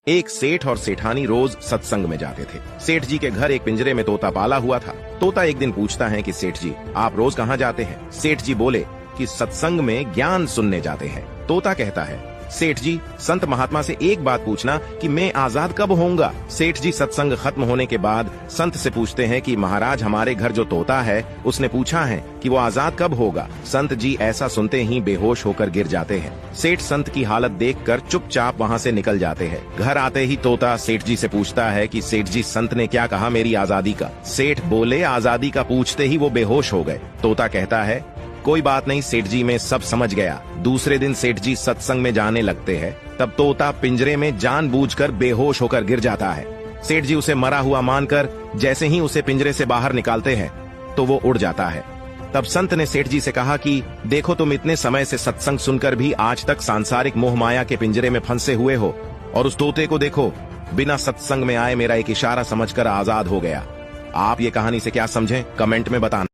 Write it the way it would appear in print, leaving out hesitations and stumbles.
एक सेठ और सेठानी रोज सत्संग में जाते थे। सेठ जी के घर एक पिंजरे में तोता पाला हुआ था। तोता एक दिन पूछता है कि सेठ जी, आप रोज कहाँ जाते हैं? सेठ जी बोले कि सत्संग में ज्ञान सुनने जाते हैं। तोता कहता है, सेठ जी, संत महात्मा से एक बात पूछना कि मैं आजाद कब होऊंगा? सेठ जी सत्संग खत्म होने के बाद संत से पूछते हैं कि महाराज, हमारे घर जो तोता है उसने पूछा है कि वो आजाद कब होगा। संत जी ऐसा सुनते ही बेहोश होकर गिर जाते हैं। सेठ संत की हालत देखकर चुपचाप वहाँ से निकल जाते हैं। घर आते ही तोता सेठ जी से पूछता है कि सेठ जी, संत ने क्या कहा मेरी आजादी का? सेठ बोले, आजादी का पूछते ही वो बेहोश हो गए। तोता कहता है, कोई बात नहीं सेठ जी, मैं सब समझ गया। दूसरे दिन सेठ जी सत्संग में जाने लगते हैं। तब तोता पिंजरे में जानबूझकर बेहोश होकर गिर जाता है। सेठ जी उसे मरा हुआ मानकर जैसे ही उसे पिंजरे से बाहर निकालते हैं तो वो उड़ जाता है। तब संत ने सेठ जी से कहा कि देखो, तुम इतने समय से सत्संग सुनकर भी आज तक सांसारिक मोह माया के पिंजरे में फंसे हुए हो, और उस तोते को देखो, बिना सत्संग में आए मेरा एक इशारा समझकर आजाद हो गया। आप ये कहानी से क्या समझें, कमेंट में बताना।